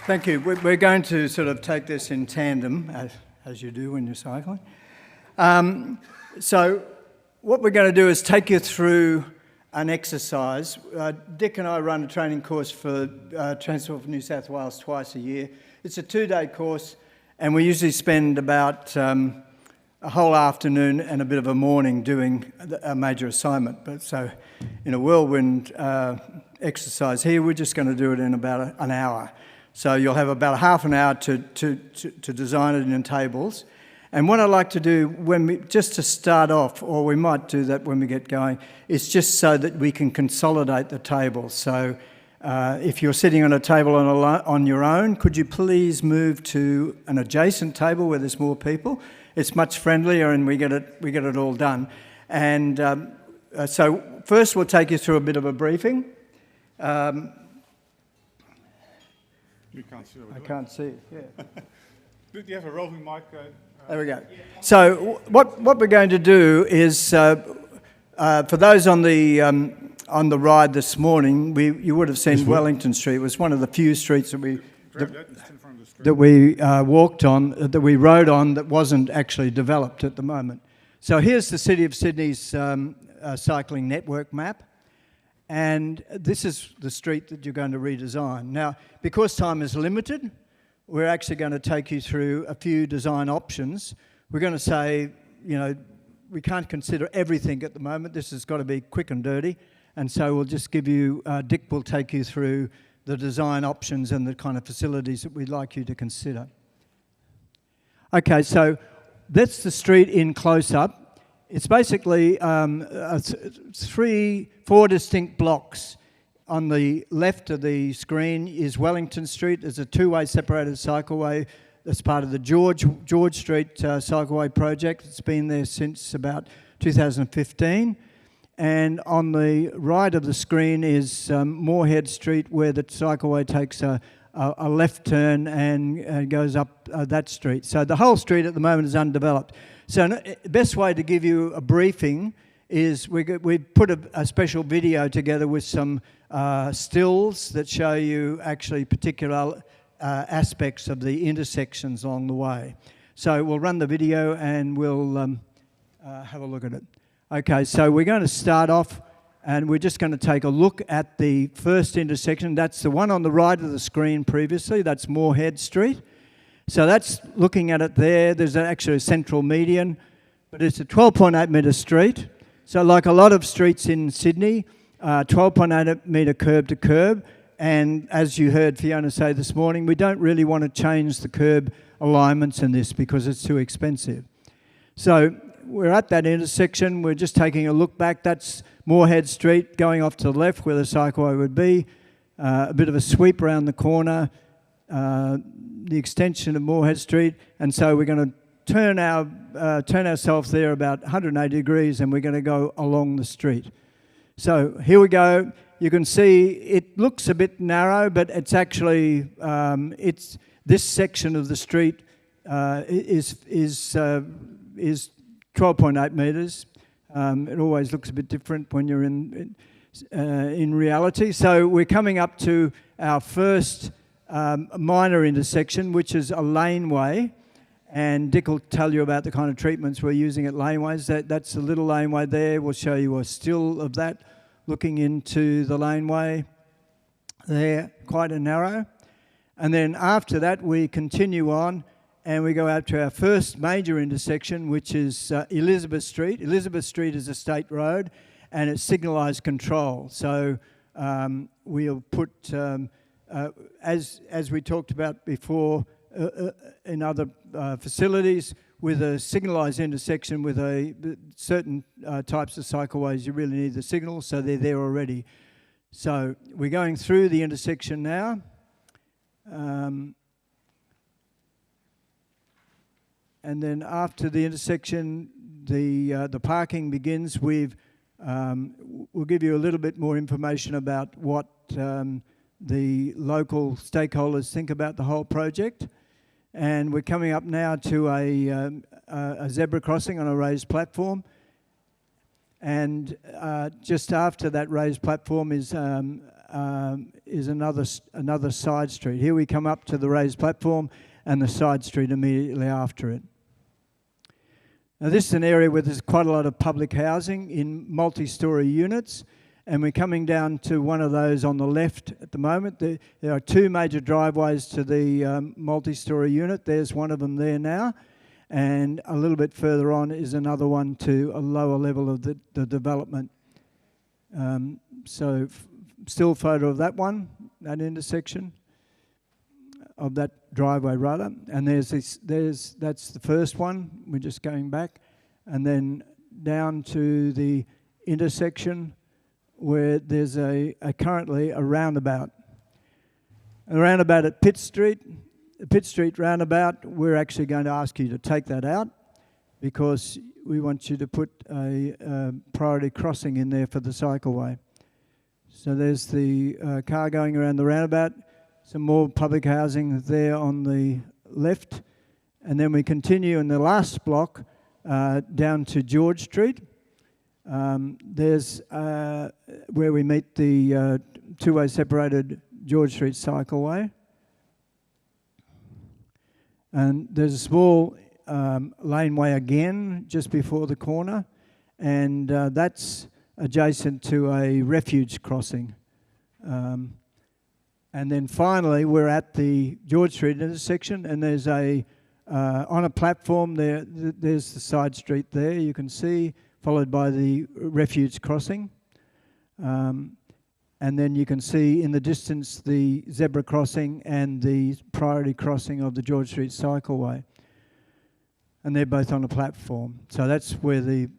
Thank you. We're going to sort of take this in tandem, as you do when you're cycling. So what we're going to do is take you through an exercise. Dick and I run a training course for Transport for New South Wales twice a year. It's a 2-day course, and we usually spend about a whole afternoon and a bit of a morning doing a major assignment. But so in a whirlwind exercise here, we're just going to do it in about an hour. So you'll have about half an hour to design it in tables. And what I like to do just to start off, or we might do that when we get going, is just so that we can consolidate the table. So if you're sitting on a table on your own, could you please move to an adjacent table where there's more people? It's much friendlier, and we get it all done. And so first we'll take you through a bit of a briefing. You can't see I can't see it, yeah. Do you have a roving mic? There we go. So what we're going to do is, for those on the ride this morning, you would have seen Wellington Street. It was one of the few streets that we walked on, that we rode on, that wasn't actually developed at the moment. So here's the City of Sydney's cycling network map. And this is the street that you're going to redesign. Now, because time is limited, we're actually going to take you through a few design options. We're going to say, you know, we can't consider everything at the moment. This has got to be quick and dirty. And so we'll just give you, Dick will take you through the design options and the kind of facilities that we'd like you to consider. Okay, so that's the street in close-up. It's basically 4 distinct blocks. On the left of the screen is Wellington Street. There's a 2-way separated cycleway that's part of the George Street cycleway project. It's been there since about 2015. And on the right of the screen is Morehead Street, where the cycleway takes a left turn and goes up that street. So the whole street at the moment is undeveloped. So the best way to give you a briefing is we put a special video together with some stills that show you actually particular aspects of the intersections along the way. So we'll run the video and we'll have a look at it. Okay, so we're going to start off and we're just going to take a look at the first intersection. That's the one on the right of the screen previously. That's Morehead Street. So that's looking at it there. There's actually a central median, but it's a 12.8 metre street. So like a lot of streets in Sydney, 12.8 metre curb to curb. And as you heard Fiona say this morning, we don't really want to change the curb alignments in this because it's too expensive. So we're at that intersection. We're just taking a look back. That's Morehead Street going off to the left where the cycleway would be. A bit of a sweep around the corner. The extension of Morehead Street, and so we're going to turn ourselves there about 180 degrees, and we're going to go along the street. So here we go. You can see it looks a bit narrow, but it's actually this section of the street is 12.8 metres. It always looks a bit different when you're in reality. So we're coming up to our first minor intersection, which is a laneway, and Dick will tell you about the kind of treatments we're using at laneways. That's a little laneway there. We'll show you a still of that looking into the laneway there, quite a narrow. And then after that we continue on and we go out to our first major intersection, which is Elizabeth Street. Elizabeth Street is a state road and it's signalised control. So we'll put as we talked about before in other facilities, with a signalised intersection with certain types of cycleways, you really need the signals, so they're there already. So we're going through the intersection now. And then after the intersection, the parking begins. We'll give you a little bit more information about what the local stakeholders think about the whole project. And we're coming up now to a zebra crossing on a raised platform. And just after that raised platform is is another side street. Here we come up to the raised platform and the side street immediately after it. Now this is an area where there's quite a lot of public housing in multi-storey units, and we're coming down to one of those on the left at the moment. There are two major driveways to the multi-storey unit. There's one of them there now, and a little bit further on is another one to a lower level of the development. Still photo of that one, that intersection, of that driveway rather. And that's the first one. We're just going back, and then down to the intersection where there's currently a roundabout. A roundabout at Pitt Street. The Pitt Street roundabout, we're actually going to ask you to take that out because we want you to put a priority crossing in there for the cycleway. So there's the car going around the roundabout, some more public housing there on the left, and then we continue in the last block down to George Street. There's where we meet the two-way separated George Street cycleway. And there's a small laneway again just before the corner, and that's adjacent to a refuge crossing. And then finally we're at the George Street intersection, and there's on a platform there's the side street there you can see, followed by the refuge crossing. And then you can see in the distance the zebra crossing and the priority crossing of the George Street cycleway. And they're both on a platform. So that's where the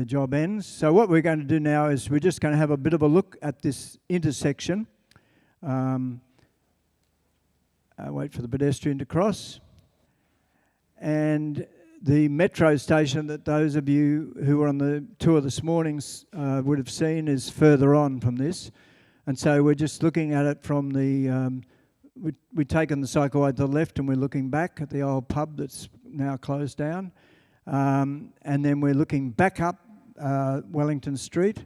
job ends. So what we're going to do now is we're just going to have a bit of a look at this intersection. Wait for the pedestrian to cross. And the metro station that those of you who were on the tour this morning would have seen is further on from this. And so we're just looking at it from the, we've taken the cycleway to the left and we're looking back at the old pub that's now closed down. And then we're looking back up Wellington Street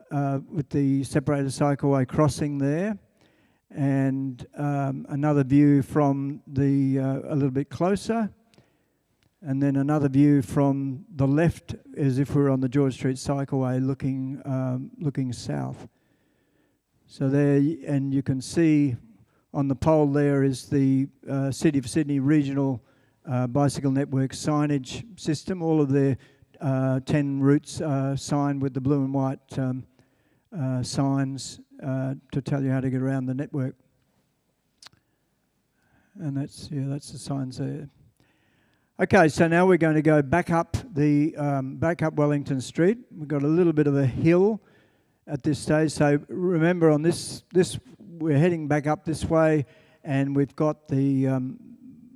with the separated cycleway crossing there. And another view from the, a little bit closer. And then another view from the left as if we were on the George Street cycleway looking south. So there, and you can see on the pole there is the City of Sydney Regional Bicycle Network signage system. All of their 10 routes are signed with the blue and white signs to tell you how to get around the network. And that's the signs there. Okay, so now we're going to go back up Wellington Street. We've got a little bit of a hill at this stage. So remember, on this we're heading back up this way, and we've got the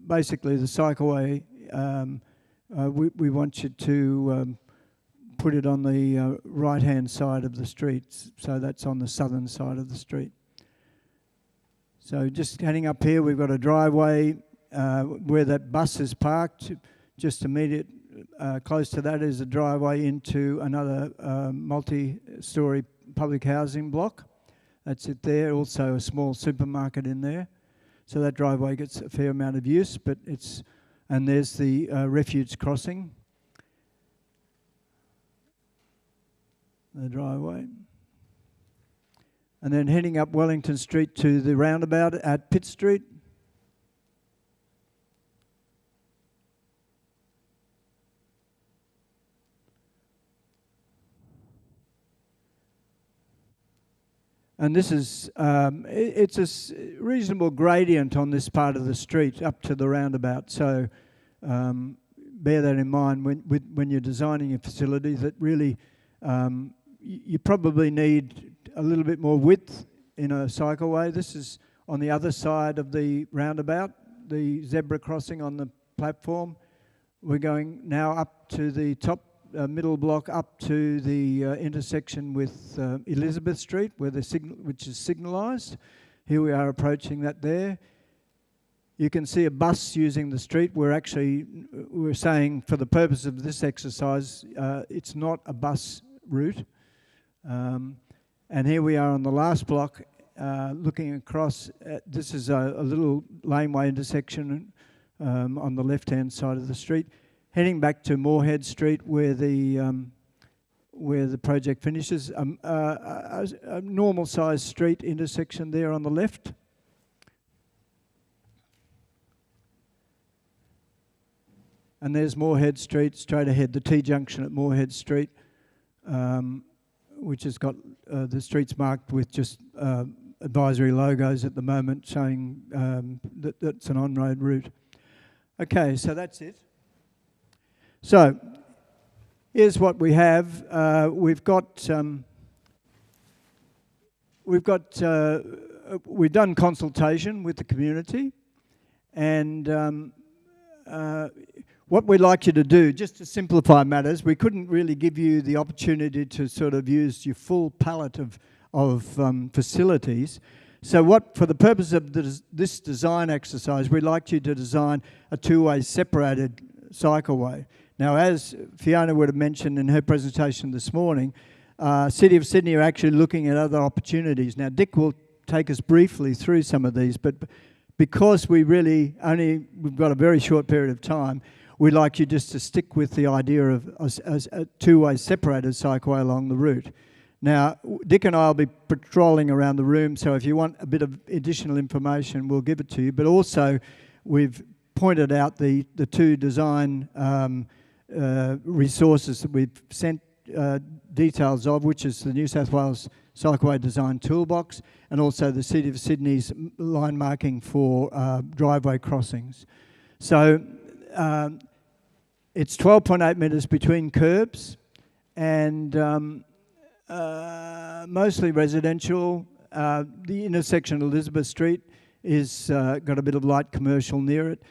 basically the cycleway. We want you to put it on the right-hand side of the street, so that's on the southern side of the street. So just heading up here, we've got a driveway where that bus is parked. Just immediate close to that is a driveway into another multi-storey public housing block. That's it there. Also a small supermarket in there. So that driveway gets a fair amount of use, but and there's the refuge crossing. The driveway. And then heading up Wellington Street to the roundabout at Pitt Street. And this is, it's a reasonable gradient on this part of the street up to the roundabout. So bear that in mind when you're designing a facility, that really you probably need a little bit more width in a cycleway. This is on the other side of the roundabout, the zebra crossing on the platform. We're going now up to the top middle block up to the intersection with Elizabeth Street, where which is signalised. Here we are approaching that there. You can see a bus using the street. We're saying for the purpose of this exercise, it's not a bus route. And here we are on the last block looking across, this is a little laneway intersection on the left-hand side of the street, heading back to Morehead Street where the project finishes. A normal-sized street intersection there on the left. And there's Morehead Street straight ahead, the T-junction at Morehead Street, which has got the streets marked with just advisory logos at the moment showing that that's an on-road route. Okay, so that's it. So here's what we have. We've done consultation with the community, and what we'd like you to do, just to simplify matters, we couldn't really give you the opportunity to sort of use your full palette of facilities. So for the purpose of this design exercise, we'd like you to design a two-way separated cycleway. Now, as Fiona would have mentioned in her presentation this morning, City of Sydney are actually looking at other opportunities. Now, Dick will take us briefly through some of these, but because we've got a very short period of time, we'd like you just to stick with the idea of a two-way separated cycleway along the route. Now, Dick and I will be patrolling around the room, so if you want a bit of additional information, we'll give it to you. But also, we've pointed out the two design resources that we've sent details of, which is the New South Wales Cycleway Design Toolbox and also the City of Sydney's line marking for driveway crossings. So it's 12.8 metres between curbs and mostly residential. The intersection of Elizabeth Street is got a bit of light commercial near it.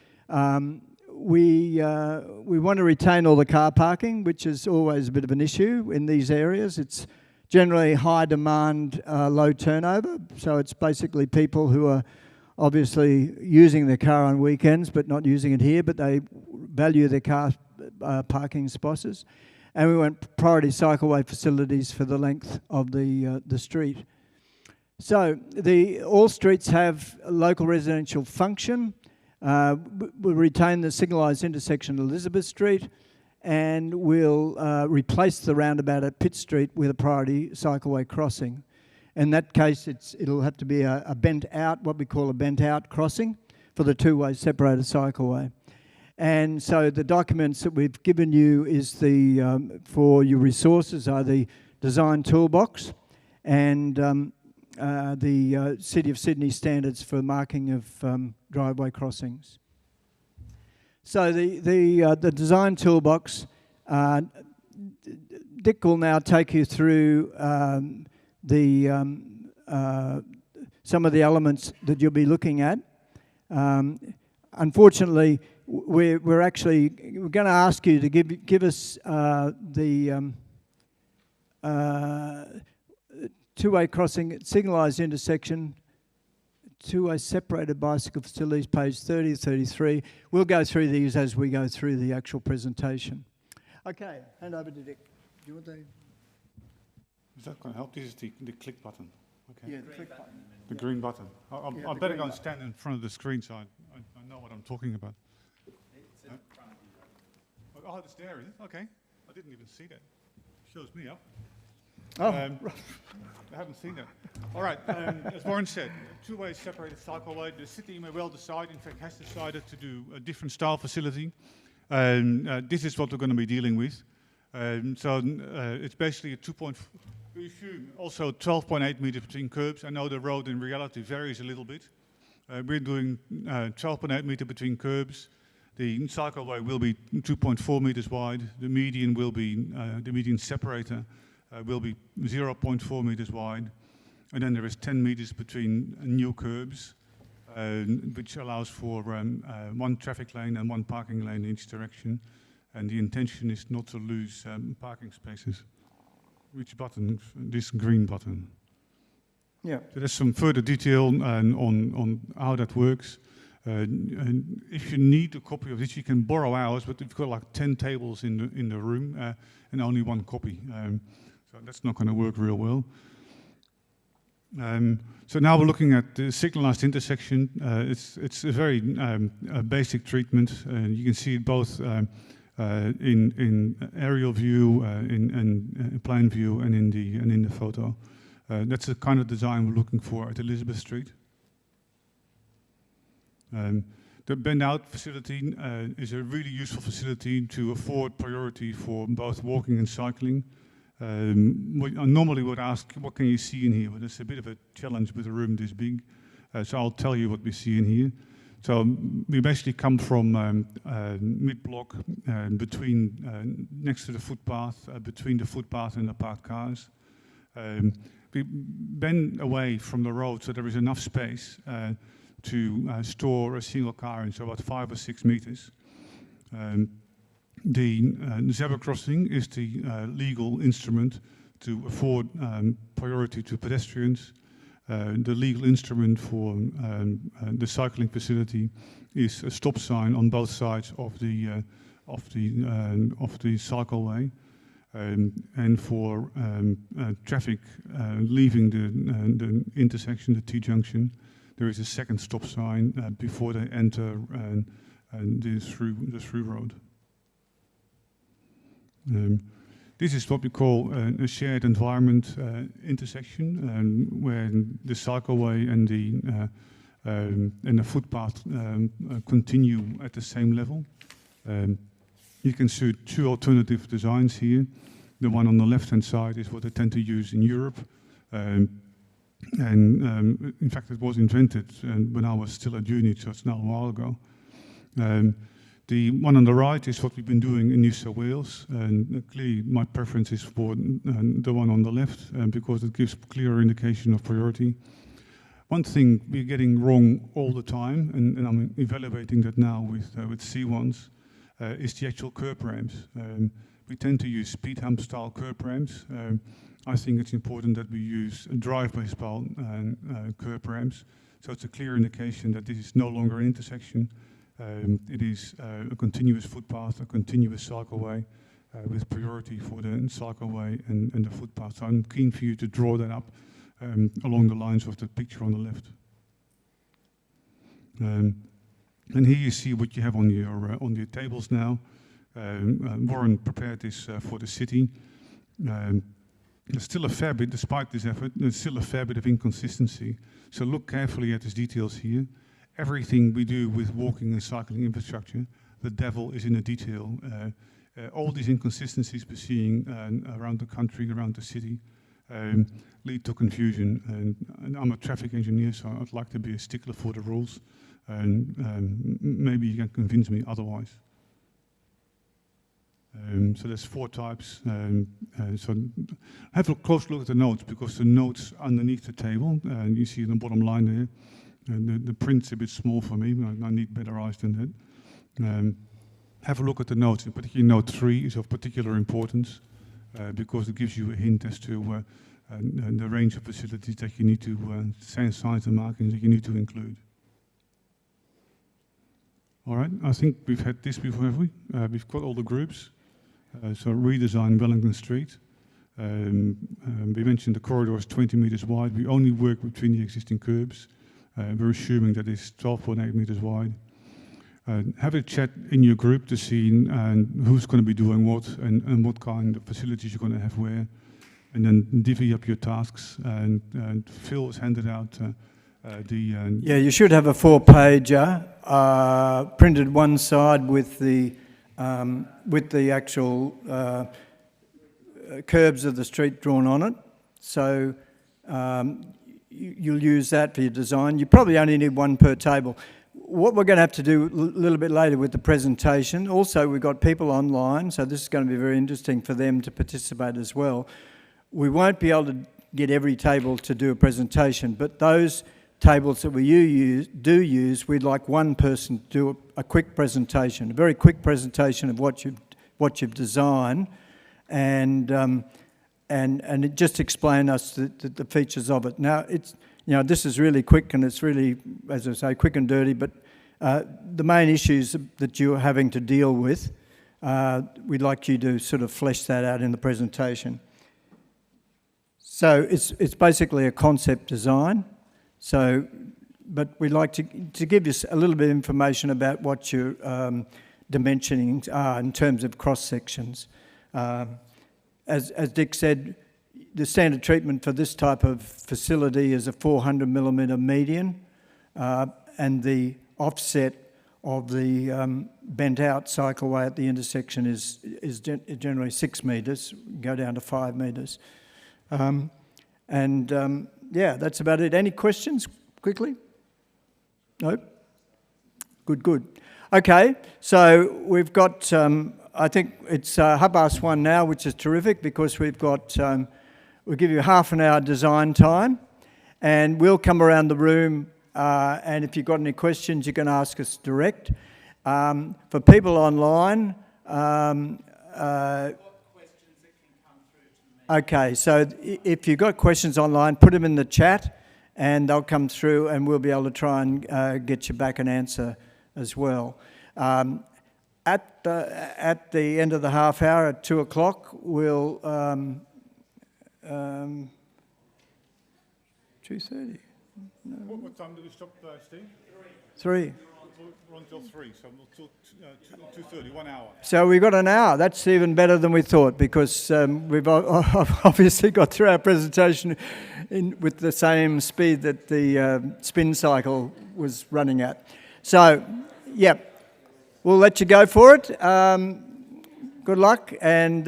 We want to retain all the car parking, which is always a bit of an issue in these areas. It's generally high demand, low turnover. So it's basically people who are obviously using their car on weekends but not using it here, but they value their car parking spaces. And we want priority cycleway facilities for the length of the street. So all streets have a local residential function. We'll retain the signalised intersection of Elizabeth Street, and we'll replace the roundabout at Pitt Street with a priority cycleway crossing. In that case, it'll have to be a bent out, what we call a bent out crossing for the two-way separated cycleway. And so the documents that we've given you is for your resources are the design toolbox and the City of Sydney standards for marking of driveway crossings. So the design toolbox, Dick will now take you through some of the elements that you'll be looking at. Unfortunately, we're going to ask you to give us the two-way crossing, signalised intersection, two-way separated bicycle facilities, page 30 to 33. We'll go through these as we go through the actual presentation. Okay, hand over to Dick. Do you want the... Is that going to help? This is the click button. Okay. Yeah, the click button. The green button. I better go and stand in front of the screen so I know what I'm talking about. It's in front of you. Oh, it's there, is it? Okay. I didn't even see that. Shows me up. Oh, I haven't seen that. All right, as Warren said, two-way separated cycleway. The city may well decide, in fact has decided to do a different style facility. This is what we're going to be dealing with. So it's basically a we assume also 12.8 meters between curbs. I know the road in reality varies a little bit. We're doing 12.8 meters between curbs. The cycleway will be 2.4 meters wide. The median will be, the median separator will be 0.4 meters wide. And then there is 10 meters between new curbs, which allows for one traffic lane and one parking lane in each direction. And the intention is not to lose parking spaces. Which button? This green button. yeah. So there's some further detail on how that works. And if you need a copy of this, you can borrow ours, but we've got like 10 tables in the room and only one copy. So that's not going to work real well. So now we're looking at the signalized intersection. It's a very basic treatment. You can see it both in aerial view, in plan view, and in the photo. That's the kind of design we're looking for at Elizabeth Street. The bend-out facility is a really useful facility to afford priority for both walking and cycling. I normally would ask, what can you see in here? But it's a bit of a challenge with a room this big. So I'll tell you what we see in here. So we basically come from mid-block, next to the footpath, between the footpath and the parked cars. We bend away from the road so there is enough space to store a single car in, so about 5 or 6 meters. The zebra crossing is the legal instrument to afford priority to pedestrians. The legal instrument for the cycling facility is a stop sign on both sides of the cycleway, and for traffic leaving the intersection, the T-junction, there is a second stop sign before they enter the through road. This is what we call a shared environment intersection, where the cycleway and the footpath continue at the same level. You can see 2 alternative designs here. The one on the left-hand side is what they tend to use in Europe. In fact, it was invented when I was still at uni, so it's now a while ago. The one on the right is what we've been doing in New South Wales, and clearly my preference is for the one on the left, because it gives clear indication of priority. One thing we're getting wrong all the time, and I'm evaluating that now with C1s, is the actual curb ramps. We tend to use speed hump style curb ramps. I think it's important that we use driveway style curb ramps, so it's a clear indication that this is no longer an intersection. It is a continuous footpath, a continuous cycleway, with priority for the cycleway and the footpath. So I'm keen for you to draw that up along the lines of the picture on the left. And here you see what you have on your tables now. Warren prepared this for the city. There's still a fair bit, despite this effort, there's still a fair bit of inconsistency. So look carefully at these details here. Everything we do with walking and cycling infrastructure, the devil is in the detail. All these inconsistencies we're seeing around the country, around the city, lead to confusion. And I'm a traffic engineer, so I'd like to be a stickler for the rules. And maybe you can convince me otherwise. So there's 4 types. So have a close look at the notes, because the notes underneath the table, you see the bottom line there. The print's a bit small for me, I need better eyes than that. Have a look at the notes. In particular, note 3 is of particular importance, because it gives you a hint as to the range of facilities that you need to, signs and markings that you need to include. All right, I think we've had this before, have we? We've got all the groups. So redesign Wellington Street. We mentioned the corridor is 20 meters wide. We only work between the existing curbs. We're assuming that it's 12.8 meters wide. Have a chat in your group to see who's going to be doing what and what kind of facilities you're going to have where. And then divvy up your tasks. And Phil has handed out yeah, you should have a 4-pager printed one side with the actual curbs of the street drawn on it. So you'll use that for your design. You probably only need 1 per table. What we're going to have to do a little bit later with the presentation, also we've got people online, so this is going to be very interesting for them to participate as well. We won't be able to get every table to do a presentation, but those tables that we use, we'd like one person to do a quick presentation, a very quick presentation of what you've designed, and it just explain us the features of it. Now this is really quick, and it's really, as I say, quick and dirty. But the main issues that you're having to deal with, we'd like you to sort of flesh that out in the presentation. So it's basically a concept design. So, but we'd like to give you a little bit of information about what your dimensionings are in terms of cross sections. As Dick said, the standard treatment for this type of facility is a 400 millimetre median, and the offset of the bent out cycleway at the intersection is generally 6 metres, go down to 5 metres. Yeah, that's about it. Any questions quickly? No? Good. Okay, so we've got, I think it's 1:30 now, which is terrific because we've got, we'll give you half an hour design time and we'll come around the room and if you've got any questions, you can ask us direct. For people online, okay, so if you've got questions online, put them in the chat and they'll come through and we'll be able to try and get you back an answer as well. At the end of the half hour at 2 o'clock, we'll 2:30. No. What time do we stop, Steve? 3. We're until 3, so until 2:30, 1 hour. So we've got an hour. That's even better than we thought because we've obviously got through our presentation with the same speed that the spin cycle was running at. So, yeah, we'll let you go for it. Good luck, and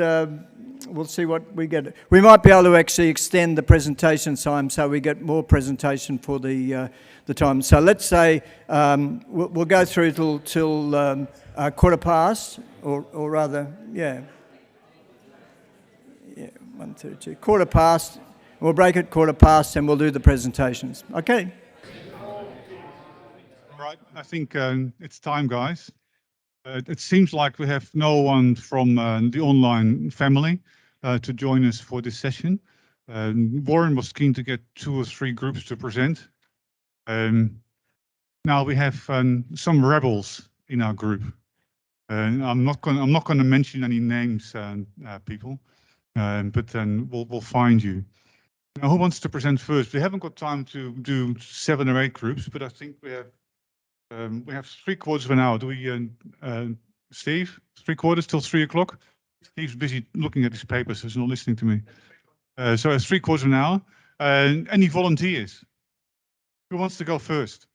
we'll see what we get. We might be able to actually extend the presentation time so we get more presentation for the time. So let's say we'll go through till 1:15, or rather, yeah, 1:32, 1:15. We'll break at 1:15 and we'll do the presentations. Okay. Right, I think it's time, guys. It seems like we have no one from the online family to join us for this session. Warren was keen to get 2 or 3 groups to present. Now we have some rebels in our group. I'm not going to mention any names, people, but then we'll find you. Now, who wants to present first? We haven't got time to do 7 or 8 groups, but I think we have 3/4 of an hour. Do we, Steve? 3/4 till 3 o'clock? Steve's busy looking at his papers, so he's not listening to me. So it's 3/4 of an hour. Any volunteers? Who wants to go first?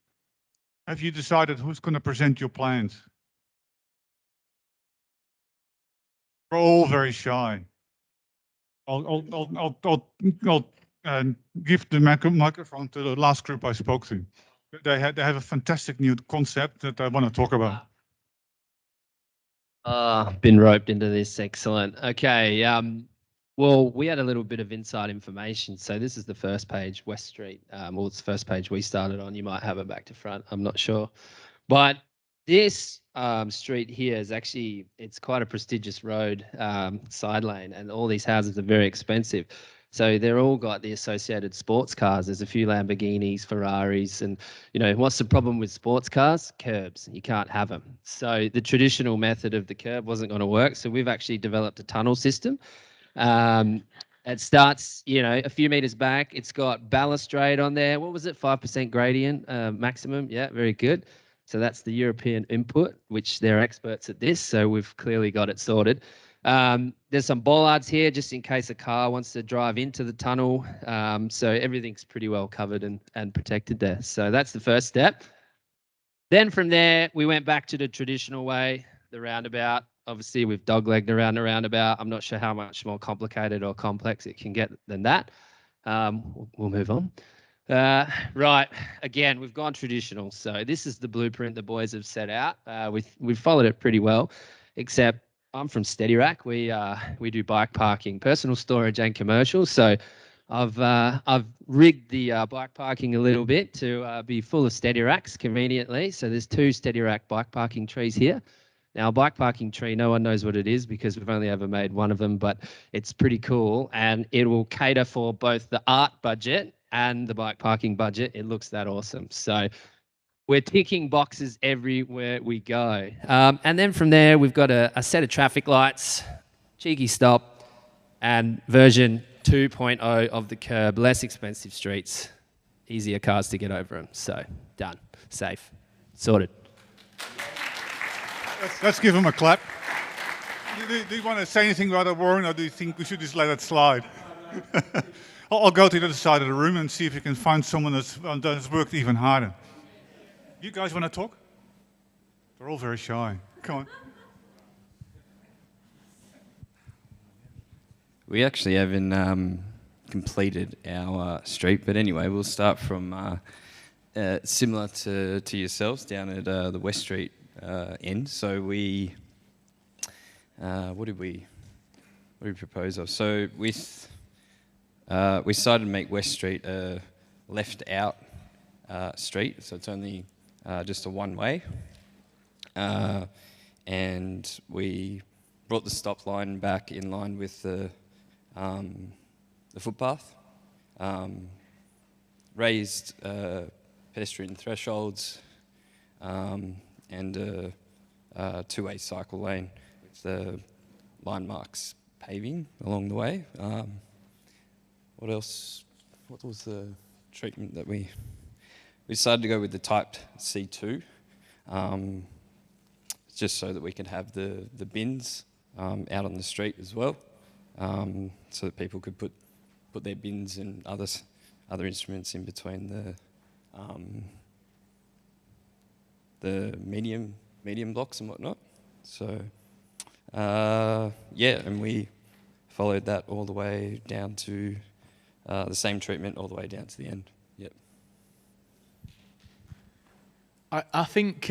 Have you decided who's going to present your plans? We're all very shy. I'll give the microphone to the last group I spoke to. They have a fantastic new concept that I want to talk about. Been roped into this. Excellent. Okay. Well, we had a little bit of inside information. So this is the first page, West Street. Well, it's the first page we started on. You might have it back to front. I'm not sure. But this street here is actually, it's quite a prestigious road, side lane, and all these houses are very expensive. So they're all got the associated sports cars. There's a few Lamborghinis, Ferraris, and what's the problem with sports cars? Curbs. You can't have them. So the traditional method of the curb wasn't going to work. So we've actually developed a tunnel system. It starts, a few meters back. It's got balustrade on there. What was it? 5% gradient maximum. Yeah, very good. So that's the European input, which they're experts at this. So we've clearly got it sorted. There's some bollards here just in case a car wants to drive into the tunnel. So everything's pretty well covered and protected there. So that's the first step. Then from there, we went back to the traditional way, the roundabout. Obviously, we've doglegged around the roundabout. I'm not sure how much more complicated or complex it can get than that. We'll move on. Right, again, we've gone traditional. So this is the blueprint the boys have set out. We've followed it pretty well, except I'm from Steady Rack. We do bike parking, personal storage, and commercial. So I've rigged the bike parking a little bit to be full of Steady Racks conveniently. So there's 2 Steady Rack bike parking trees here. Now, a bike parking tree, no one knows what it is because we've only ever made one of them, but it's pretty cool, and it will cater for both the art budget and the bike parking budget. It looks that awesome. So we're ticking boxes everywhere we go. And then from there, we've got a set of traffic lights, cheeky stop, and version 2.0 of the curb, less expensive streets, easier cars to get over them. So, done. Safe. Sorted. Let's give him a clap. Do you want to say anything about it, Warren, or do you think we should just let it slide? I'll go to the other side of the room and see if you can find someone that's worked even harder. You guys want to talk? They're all very shy. Come on. We actually haven't completed our street, but anyway, we'll start from similar to yourselves down at the West Street end. So we, what did we propose of? So we decided to make West Street a left out street, so it's only just a one way, and we brought the stop line back in line with the footpath, raised pedestrian thresholds, and a two-way cycle lane with the line marks paving along the way. What else? What was the treatment that we decided to go with the type C2, just so that we could have the bins out on the street as well, so that people could put their bins and other instruments in between the medium blocks and whatnot. So yeah, and we followed that all the way down to the same treatment all the way down to the end. Yep. I think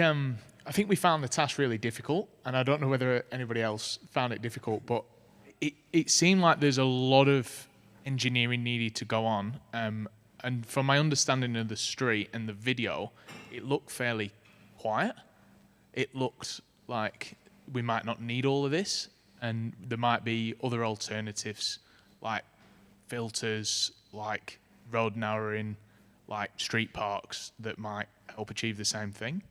we found the task really difficult, and I don't know whether anybody else found it difficult, but it seemed like there's a lot of engineering needed to go on. And from my understanding of the street and the video, it looked fairly quiet. It looked like we might not need all of this, and there might be other alternatives like filters, like road narrowing, like street parks that might help achieve the same thing,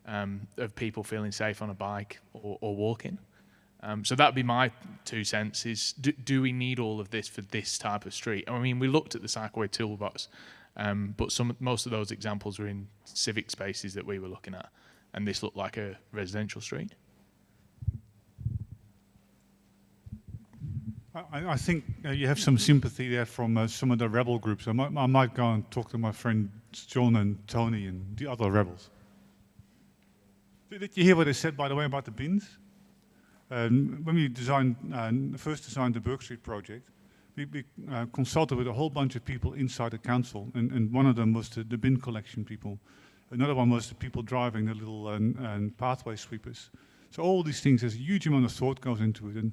of people feeling safe on a bike or walking. So that'd be my 2 cents, is do we need all of this for this type of street? I mean, we looked at the Cycleway toolbox, but most of those examples were in civic spaces that we were looking at, and this looked like a residential street. I think you have some sympathy there from some of the rebel groups. I might go and talk to my friends John and Tony and the other rebels. Did you hear what they said, by the way, about the bins? When we first designed the Burke Street project, we consulted with a whole bunch of people inside the council, and one of them was the bin collection people. Another one was the people driving the little pathway sweepers. So all these things, there's a huge amount of thought goes into it. And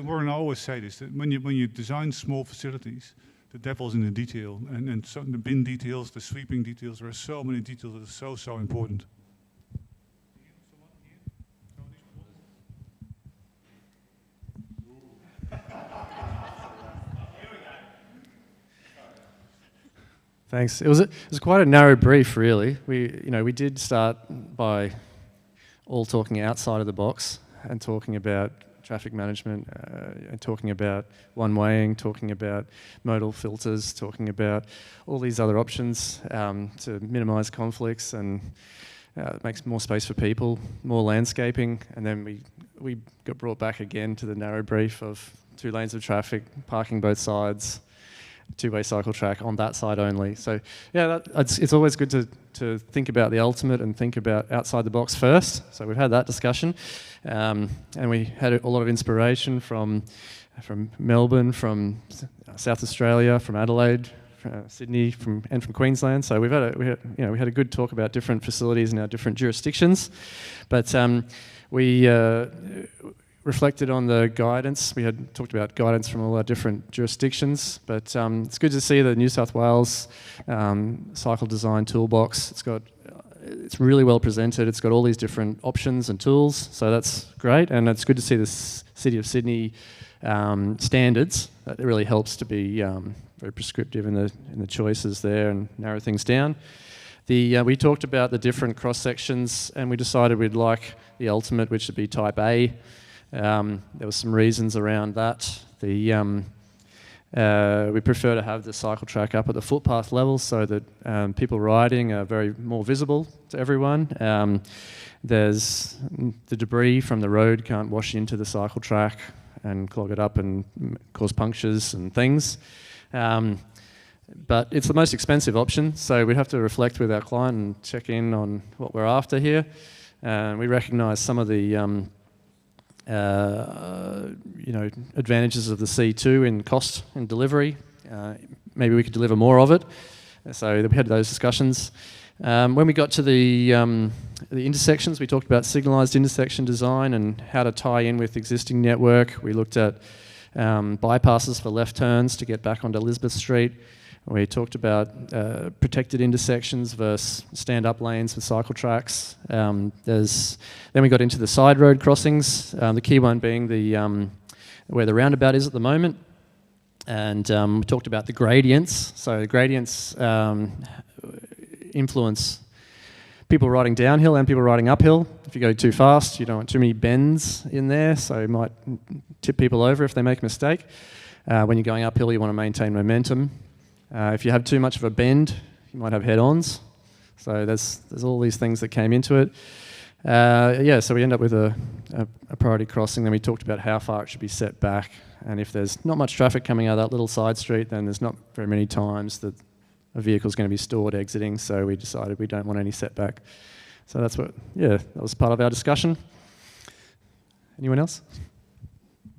Warren, I always say this, that when you design small facilities, the devil's in the detail. And so the bin details, the sweeping details, there are so many details that are so important. Thanks. It was quite a narrow brief, really. We did start by all talking outside of the box and talking about traffic management, and talking about one-waying, talking about modal filters, talking about all these other options to minimise conflicts and makes more space for people, more landscaping, and then we got brought back again to the narrow brief of 2 lanes of traffic, parking both sides, two-way cycle track on that side only. So yeah, it's always good to think about the ultimate and think about outside the box first. So we've had that discussion, and we had a lot of inspiration from Melbourne, from South Australia, from Adelaide, Sydney, and from Queensland. So we had a good talk about different facilities in our different jurisdictions, but we reflected on the guidance. We had talked about guidance from all our different jurisdictions, but it's good to see the New South Wales cycle design toolbox. It's really well presented. It's got all these different options and tools, so that's great. And it's good to see the City of Sydney standards. That really helps to be very prescriptive in the choices there and narrow things down. We talked about the different cross sections, and we decided we'd like the ultimate, which would be Type A. There were some reasons around that. We prefer to have the cycle track up at the footpath level so that people riding are more visible to everyone. There's the debris from the road can't wash into the cycle track and clog it up and cause punctures and things. But it's the most expensive option, so we have to reflect with our client and check in on what we're after here. We recognise some of the advantages of the C2 in cost and delivery. Maybe we could deliver more of it. So we had those discussions. When we got to the intersections, we talked about signalised intersection design and how to tie in with existing network. We looked at bypasses for left turns to get back onto Elizabeth Street. We talked about protected intersections versus stand-up lanes with cycle tracks. Then we got into the side road crossings, the key one being where the roundabout is at the moment. And we talked about the gradients. So the gradients influence people riding downhill and people riding uphill. If you go too fast, you don't want too many bends in there, so you might tip people over if they make a mistake. When you're going uphill, you want to maintain momentum. If you have too much of a bend, you might have head-ons. So there's all these things that came into it. So we end up with a priority crossing. Then we talked about how far it should be set back. And if there's not much traffic coming out of that little side street, then there's not very many times that a vehicle's going to be stored exiting. So we decided we don't want any setback. So that was part of our discussion. Anyone else?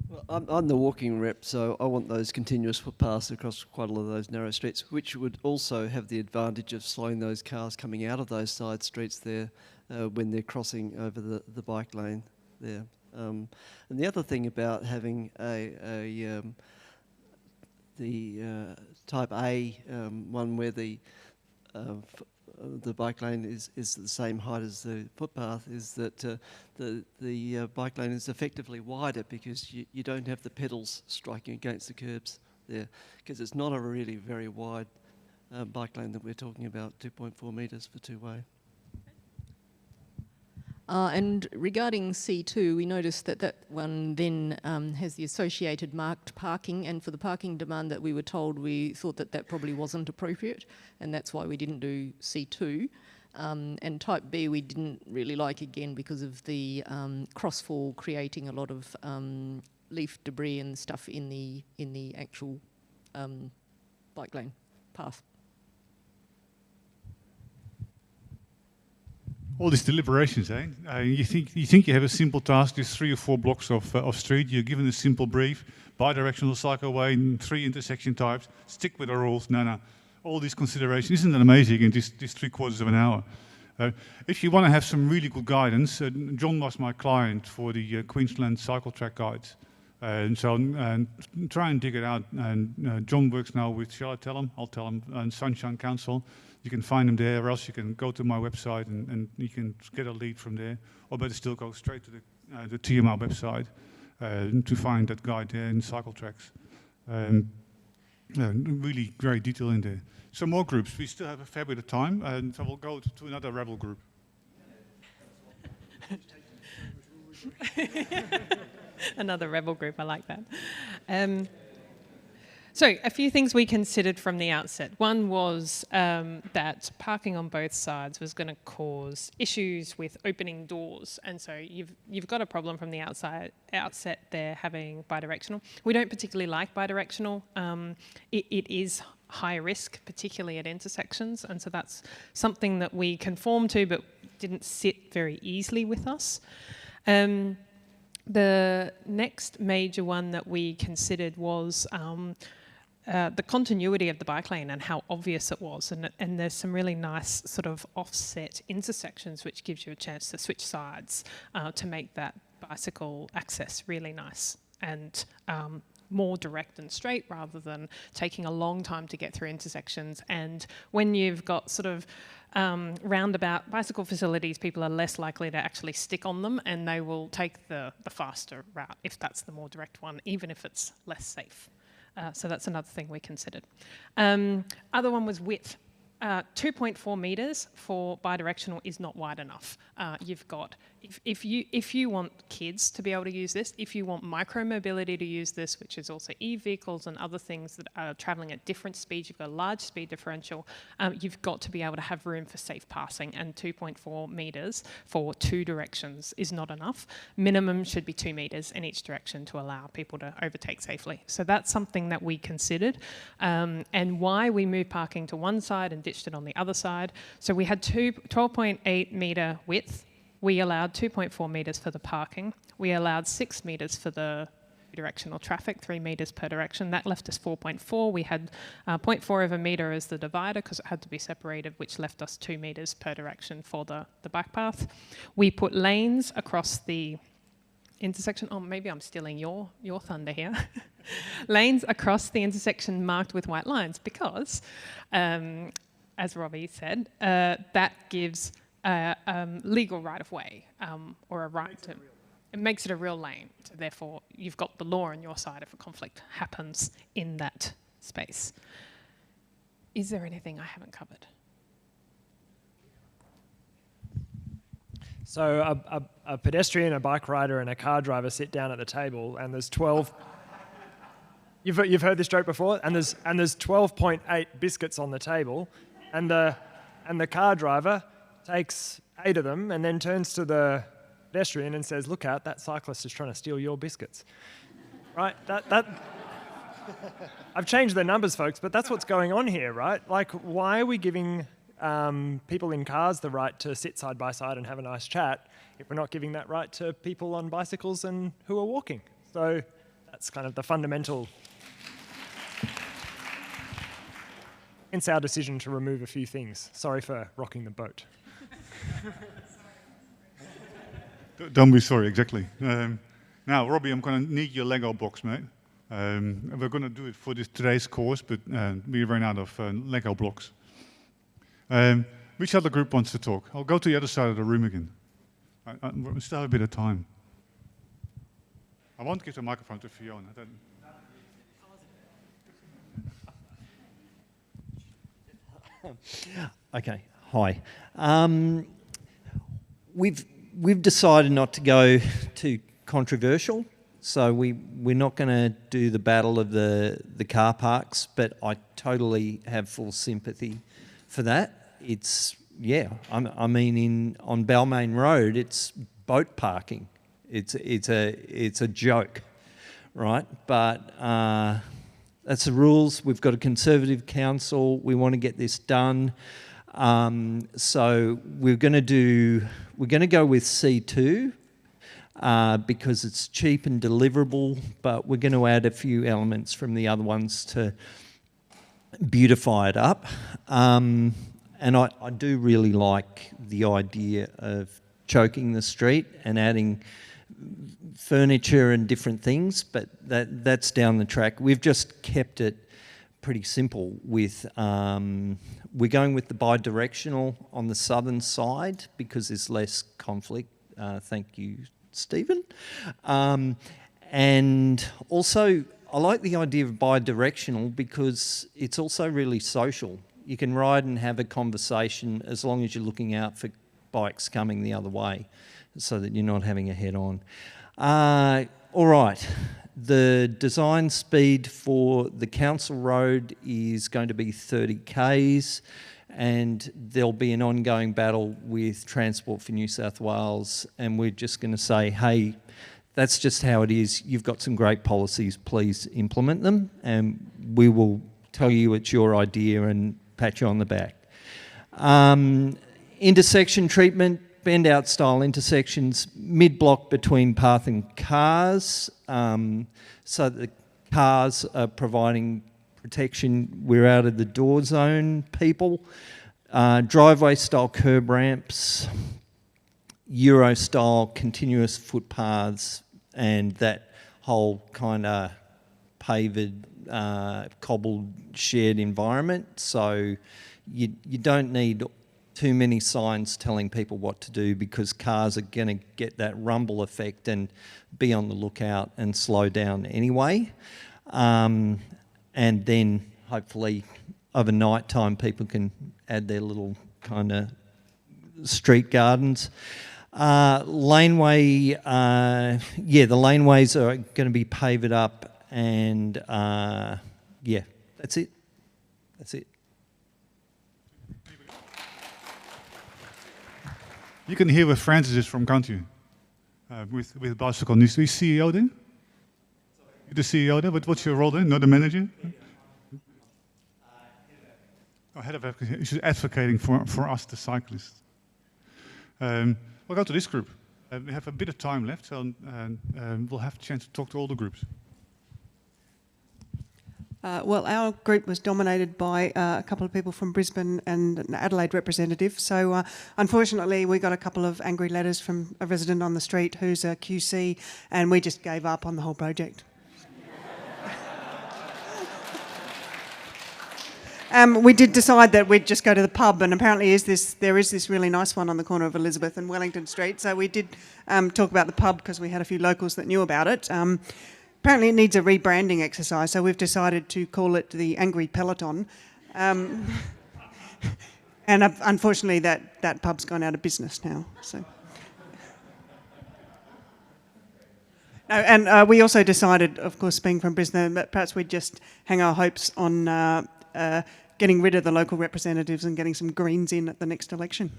Well, I'm the walking rep, so I want those continuous footpaths across quite a lot of those narrow streets, which would also have the advantage of slowing those cars coming out of those side streets there when they're crossing over the bike lane there. And the other thing about having the type A one where the bike lane is the same height as the footpath is that the bike lane is effectively wider because you don't have the pedals striking against the curbs there, because it's not a really very wide bike lane that we're talking about, 2.4 metres for two-way. And regarding C2, we noticed that one then has the associated marked parking, and for the parking demand that we were told, we thought that probably wasn't appropriate, and that's why we didn't do C2. And type B we didn't really like, again, because of the crossfall creating a lot of leaf debris and stuff in the actual bike lane path. All these deliberations, eh? You think you have a simple task, just 3 or 4 blocks of street. You're given a simple brief, bi-directional cycleway, and 3 intersection types. Stick with the rules. No. All these considerations. Isn't that amazing in just 3/4 of an hour? If you want to have some really good guidance, John was my client for the Queensland cycle track guides. So try and dig it out. And John works now with, shall I tell him? I'll tell him, Sunshine Council. You can find them there, or else you can go to my website and you can get a lead from there. Or better still, go straight to the TMR website to find that guide there in cycle tracks. Really great detail in there. Some more groups. We still have a fair bit of time, and so we'll go to another rebel group. Another rebel group, I like that. So a few things we considered from the outset. One was that parking on both sides was going to cause issues with opening doors, and so you've got a problem from the outset there having bidirectional. We don't particularly like bidirectional. It is high risk, particularly at intersections, and so that's something that we conform to but didn't sit very easily with us. The next major one that we considered was the continuity of the bike lane and how obvious it was, and there's some really nice sort of offset intersections which gives you a chance to switch sides to make that bicycle access really nice and more direct and straight rather than taking a long time to get through intersections. And when you've got sort of roundabout bicycle facilities, people are less likely to actually stick on them, and they will take the faster route if that's the more direct one, even if it's less safe. So that's another thing we considered. Other one was width. 2.4 metres for bidirectional is not wide enough. You've got if you want kids to be able to use this, if you want micromobility to use this, which is also e-vehicles and other things that are travelling at different speeds, you've got a large speed differential, you've got to be able to have room for safe passing, and 2.4 metres for 2 directions is not enough. Minimum should be 2 metres in each direction to allow people to overtake safely. So that's something that we considered, and why we moved parking to one side and ditched it on the other side. So we had 12.8 metre width. We allowed 2.4 metres for the parking. We allowed 6 metres for the directional traffic, 3 metres per direction. That left us 4.4. We had 0.4 of a metre as the divider because it had to be separated, which left us 2 metres per direction for the bike path. We put lanes across the intersection. Oh, maybe I'm stealing your thunder here. Lanes across the intersection marked with white lines because, as Robbie said, that gives legal right of way or a right to. It makes it a real lane. So therefore, you've got the law on your side if a conflict happens in that space. Is there anything I haven't covered? So a pedestrian, a bike rider, and a car driver sit down at the table, and there's 12. You've heard this joke before, and there's 12.8 biscuits on the table, and the car driver takes 8 of them and then turns to the pedestrian and says, "Look out, that cyclist is trying to steal your biscuits." Right? That I've changed the numbers, folks, but that's what's going on here, right? Like, why are we giving people in cars the right to sit side by side and have a nice chat if we're not giving that right to people on bicycles and who are walking? So that's kind of the fundamental. Hence our decision to remove a few things. Sorry for rocking the boat. Don't be sorry, exactly. Now, Robbie, I'm going to need your Lego box, mate. We're going to do it for today's course, but we ran out of Lego blocks. Which other group wants to talk? I'll go to the other side of the room again. We still have a bit of time. I won't give the microphone to Fiona. Okay, hi. We've decided not to go too controversial, so we're not going to do the battle of the car parks, but I totally have full sympathy for that. It's, yeah, I mean, on Balmain Road, it's boat parking. It's a joke, right? But that's the rules. We've got a Conservative council. We want to get this done. So we're going to go with C2 because it's cheap and deliverable, but we're going to add a few elements from the other ones to beautify it up. And I do really like the idea of choking the street and adding furniture and different things, but that's down the track. We've just kept it pretty simple with, we're going with the bi-directional on the southern side because there's less conflict. Thank you, Stephen. And also, I like the idea of bi-directional because it's also really social. You can ride and have a conversation as long as you're looking out for bikes coming the other way so that you're not having a head-on. All right. The design speed for the council road is going to be 30 k's, and there'll be an ongoing battle with Transport for New South Wales, and we're just going to say, hey, that's just how it is. You've got some great policies, please implement them, and we will tell you it's your idea and pat you on the back. Intersection treatment, bend out style intersections, mid-block between path and cars, so that the cars are providing protection. We're out of the door zone, people. Driveway style curb ramps, Euro style continuous footpaths, and that whole kind of paved, cobbled shared environment. So you don't need too many signs telling people what to do because cars are going to get that rumble effect and be on the lookout and slow down anyway. And then hopefully over night time people can add their little kind of street gardens. Laneway, the laneways are going to be paved up, and that's it. That's it. You can hear where Francis is from, can't you? With Bicycle News. Are you CEO then? You're the CEO there, but what's your role then? Not the manager? Head of advocacy. She's advocating for us, the cyclists. We'll go to this group. We have a bit of time left, so we'll have a chance to talk to all the groups. Well, our group was dominated by a couple of people from Brisbane and an Adelaide representative. So unfortunately, we got a couple of angry letters from a resident on the street who's a QC, and we just gave up on the whole project. We did decide that we'd just go to the pub, and apparently there is this really nice one on the corner of Elizabeth and Wellington Street. So we did talk about the pub because we had a few locals that knew about it. Apparently it needs a rebranding exercise, so we've decided to call it the Angry Peloton. And unfortunately that pub's gone out of business now. So. No, and we also decided, of course, being from Brisbane, that perhaps we'd just hang our hopes on getting rid of the local representatives and getting some Greens in at the next election.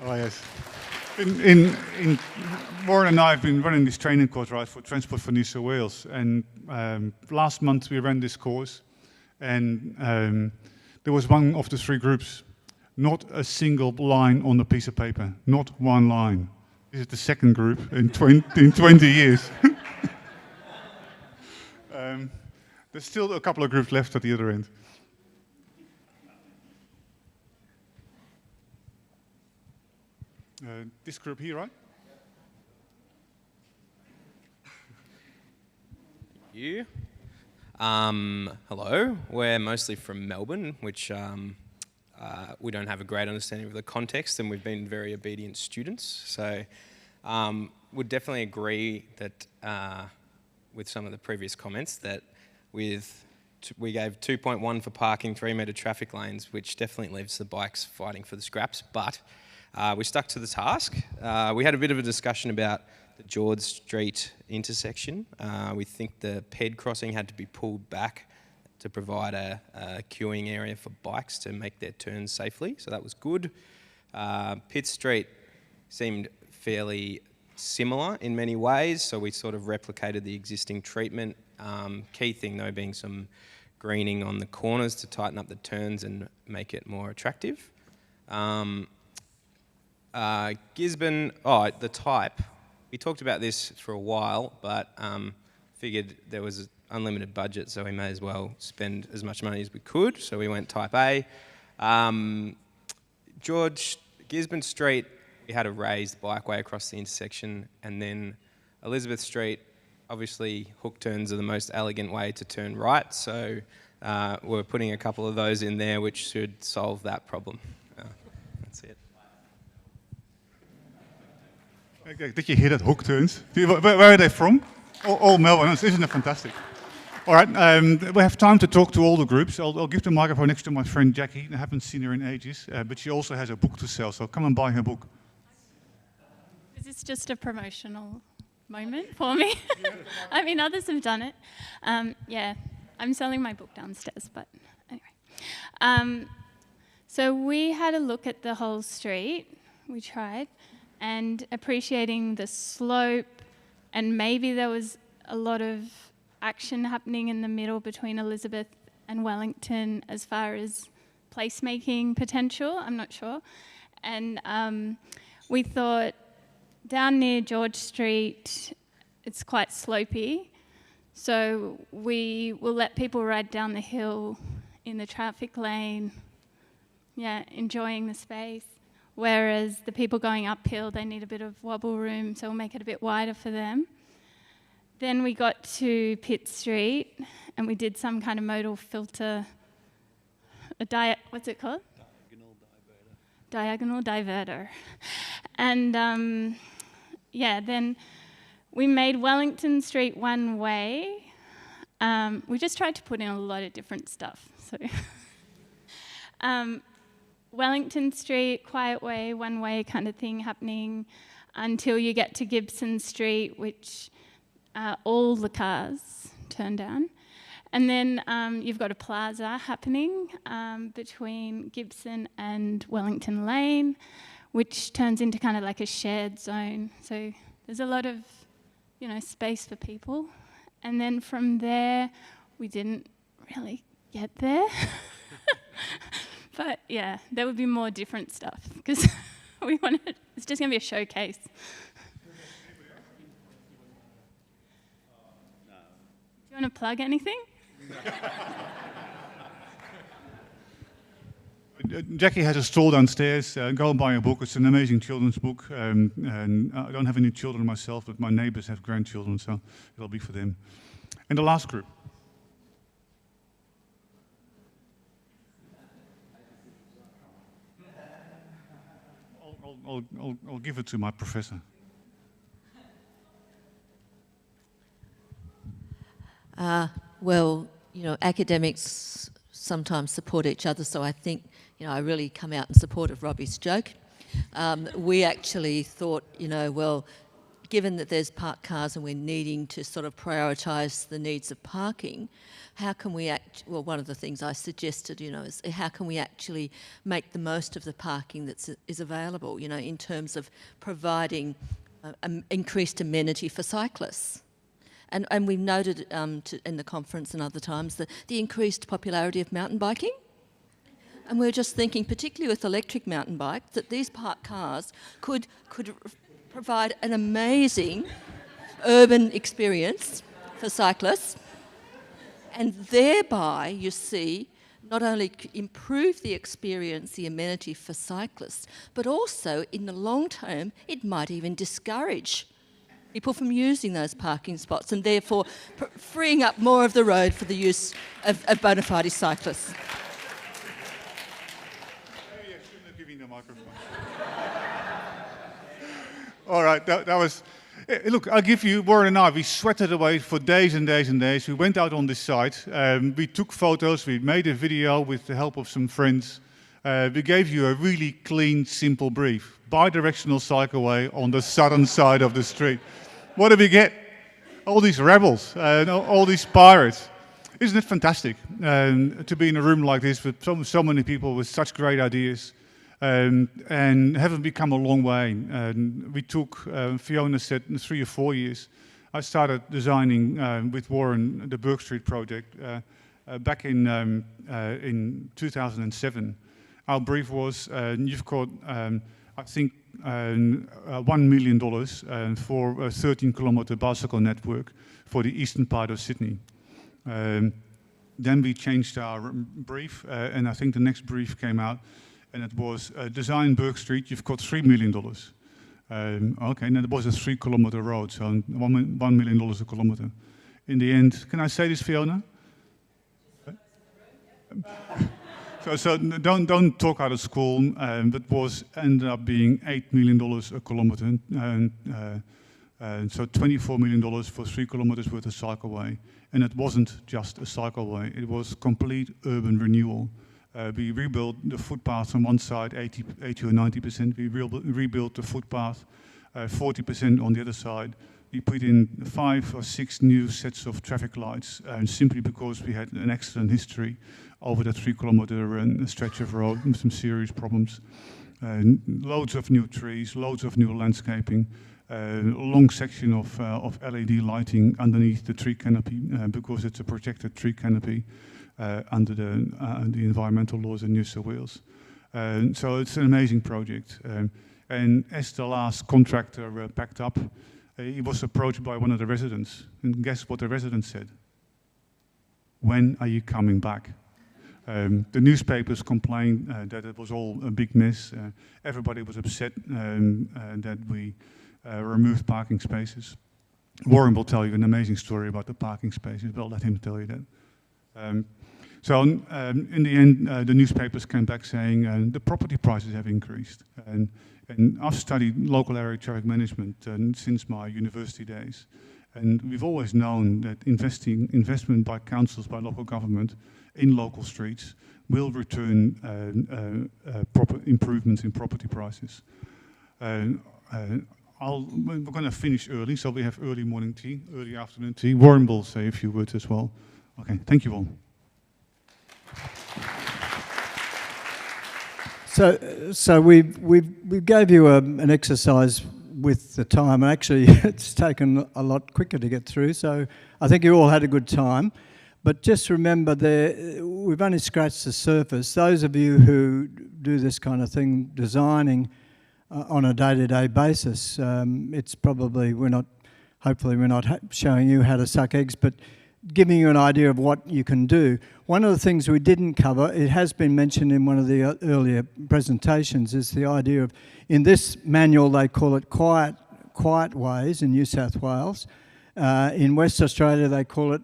Oh, yes. Warren and I have been running this training course, right, for Transport for New South Wales. And last month we ran this course, and there was one of the three groups, not a single line on a piece of paper, not one line. This is the second group in 20 years. There's still a couple of groups left at the other end. This group here, right? You. Hello. We're mostly from Melbourne, which we don't have a great understanding of the context, and we've been very obedient students. So would definitely agree that with some of the previous comments that we gave 2.1 for parking, 3 metre traffic lanes, which definitely leaves the bikes fighting for the scraps, but we stuck to the task. We had a bit of a discussion about the George Street intersection. We think the ped crossing had to be pulled back to provide a queuing area for bikes to make their turns safely, so that was good. Pitt Street seemed fairly similar in many ways, so we sort of replicated the existing treatment. Key thing though being some greening on the corners to tighten up the turns and make it more attractive. Gisborne, the type. We talked about this for a while, but figured there was unlimited budget, so we may as well spend as much money as we could. So we went type A. Gisborne Street, we had a raised bikeway across the intersection, and then Elizabeth Street, obviously hook turns are the most elegant way to turn right, so we're putting a couple of those in there which should solve that problem. That's it. Did you hear that, hook turns? Where are they from? All Melbourne, isn't it fantastic? All right, we have time to talk to all the groups. I'll give the microphone next to my friend Jackie. I haven't seen her in ages, but she also has a book to sell, so come and buy her book. Is this just a promotional moment for me? I mean, others have done it. Yeah, I'm selling my book downstairs, but anyway. So we had a look at the whole street, we tried, and appreciating the slope, and maybe there was a lot of action happening in the middle between Elizabeth and Wellington as far as placemaking potential, I'm not sure. And we thought down near George Street, it's quite slopey, so we will let people ride down the hill in the traffic lane, yeah, enjoying the space. Whereas the people going uphill, they need a bit of wobble room, so we'll make it a bit wider for them. Then we got to Pitt Street, and we did some kind of modal filter, what's it called? Diagonal diverter. And yeah, then we made Wellington Street one way. We just tried to put in a lot of different stuff. So Wellington Street, quiet way, one way kind of thing happening until you get to Gibson Street, which all the cars turn down. And then you've got a plaza happening between Gibson and Wellington Lane, which turns into kind of like a shared zone. So there's a lot of, space for people. And then from there, we didn't really get there. But yeah, there would be more different stuff because it's just going to be a showcase. Do you want to plug anything? Jackie has a stall downstairs. Go and buy a book. It's an amazing children's book. And I don't have any children myself, but my neighbors have grandchildren, so it'll be for them. And the last group. I'll give it to my professor. Well, academics sometimes support each other, so I think, I really come out in support of Robbie's joke. We actually thought, well, given that there's parked cars and we're needing to sort of prioritise the needs of parking, how can we one of the things I suggested, is how can we actually make the most of the parking that is available, in terms of providing increased amenity for cyclists. And we've noted in the conference and other times the increased popularity of mountain biking. And we're just thinking, particularly with electric mountain bikes, that these parked cars could provide an amazing urban experience for cyclists, and thereby, you see, not only improve the experience, the amenity for cyclists, but also in the long term, it might even discourage people from using those parking spots and therefore freeing up more of the road for the use of bona fide cyclists. Maybe I shouldn't have given the microphone. All right, that was... Look, I'll give you, Warren and I, we sweated away for days and days and days. We went out on this site, we took photos, we made a video with the help of some friends. We gave you a really clean, simple brief. Bi-directional cycleway on the southern side of the street. What do we get? All these rebels, all these pirates. Isn't it fantastic to be in a room like this with so many people with such great ideas? And haven't become a long way. We took, Fiona said, 3 or 4 years. I started designing with Warren the Burke Street project back in 2007. Our brief was, you've got, I think, $1 million for a 13-kilometre bicycle network for the eastern part of Sydney. Then we changed our brief, and I think the next brief came out, and it was design Burke Street, you've got $3 million. Okay, and it was a 3-kilometre road, so $1 million a kilometre. In the end, can I say this, Fiona? So don't talk out of school, but ended up being $8 million a kilometre. So $24 million for 3 kilometres worth of cycleway. And it wasn't just a cycleway, it was complete urban renewal. We rebuilt the footpaths on one side, 80 or 90%. We rebuilt the footpath, 40% on the other side. We put in 5 or 6 new sets of traffic lights, simply because we had an excellent history over the 3-kilometre stretch of road with some serious problems. Loads of new trees, loads of new landscaping, a long section of LED lighting underneath the tree canopy, because it's a protected tree canopy. Under the environmental laws in New South Wales. So it's an amazing project. And as the last contractor packed up, he was approached by one of the residents. And guess what the resident said? When are you coming back? The newspapers complained that it was all a big mess. Everybody was upset that we removed parking spaces. Warren will tell you an amazing story about the parking spaces, but I'll let him tell you that. So in the end, the newspapers came back saying the property prices have increased. And I've studied local area traffic management since my university days. And we've always known that investment by councils, by local government in local streets will return proper improvements in property prices. We're going to finish early, so we have early morning tea, early afternoon tea. Warren will say a few words as well. Okay, thank you all. So we gave you an exercise with the time. Actually, it's taken a lot quicker to get through, so I think you all had a good time. But just remember, we've only scratched the surface. Those of you who do this kind of thing, designing on a day-to-day basis, it's probably, hopefully we're not showing you how to suck eggs, but giving you an idea of what you can do. One of the things we didn't cover, it has been mentioned in one of the earlier presentations, is the idea of, in this manual they call it quiet ways in New South Wales. In West Australia they call it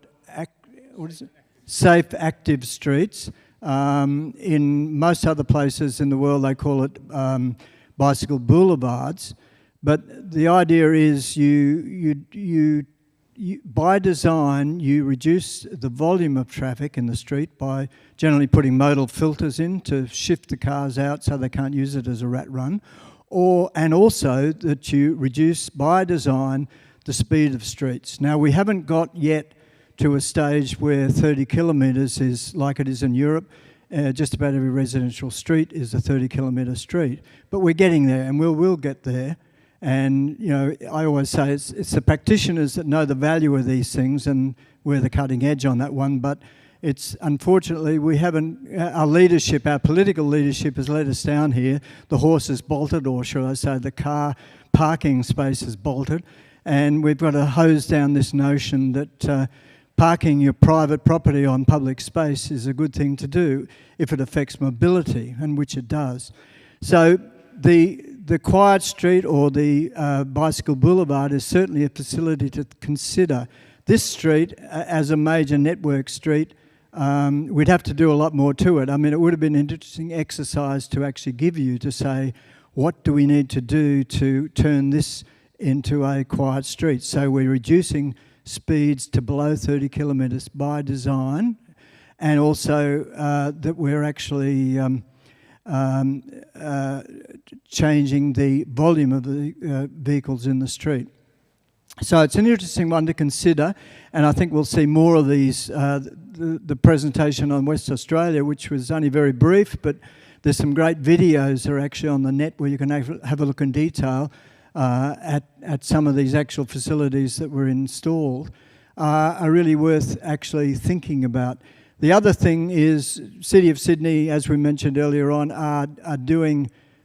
safe active streets. In most other places in the world they call it bicycle boulevards. But the idea is by design, you reduce the volume of traffic in the street by generally putting modal filters in to shift the cars out so they can't use it as a rat run, and also that you reduce, by design, the speed of streets. Now, we haven't got yet to a stage where 30 kilometres is like it is in Europe. Just about every residential street is a 30-kilometre street. But we're getting there, and we'll get there. And, you know, I always say it's the practitioners that know the value of these things, and we're the cutting edge on that one. But it's, unfortunately, we haven't, our leadership, our political leadership has let us down here. The horse is bolted, or should I say the car parking space is bolted. And we've got to hose down this notion that parking your private property on public space is a good thing to do if it affects mobility, and which it does. So the quiet street or the bicycle boulevard is certainly a facility to consider. This street, as a major network street, we'd have to do a lot more to it. I mean, it would have been an interesting exercise to actually give you to say, what do we need to do to turn this into a quiet street? So we're reducing speeds to below 30 kilometres by design, and also that we're actually changing the volume of the vehicles in the street. So it's an interesting one to consider, and I think we'll see more of these. The presentation on West Australia, which was only very brief, but there's some great videos that are actually on the net where you can have a look in detail at some of these actual facilities that were installed, are really worth actually thinking about. The other thing is, City of Sydney, as we mentioned earlier on,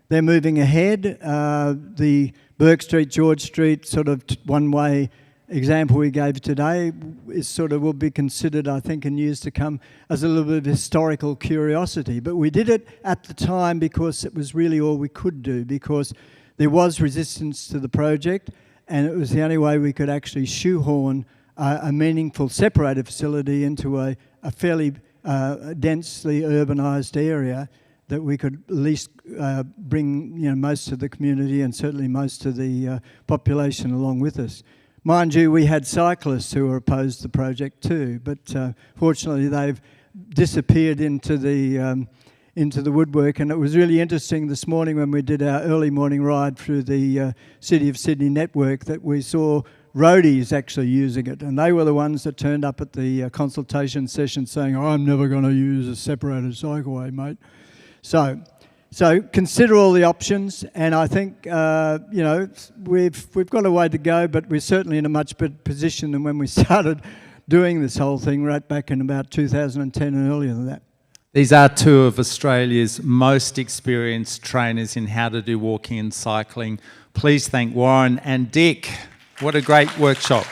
they're moving ahead. The Bourke Street, George Street, sort of one-way example we gave today is will be considered, I think, in years to come as a little bit of historical curiosity. But we did it at the time because it was really all we could do, because there was resistance to the project, and it was the only way we could actually shoehorn a meaningful separated facility into a fairly densely urbanised area that we could at least bring most of the community and certainly most of the population along with us. Mind you, we had cyclists who were opposed to the project too, but fortunately they've disappeared into the woodwork. And it was really interesting this morning when we did our early morning ride through the City of Sydney network that we saw roadies actually using it, and they were the ones that turned up at the consultation session saying, "Oh, I'm never going to use a separated cycleway, mate." So consider all the options, and I think we've got a way to go, but we're certainly in a much better position than when we started doing this whole thing right back in about 2010 and earlier than that. These are two of Australia's most experienced trainers in how to do walking and cycling. Please thank Warren and Dick. What a great workshop.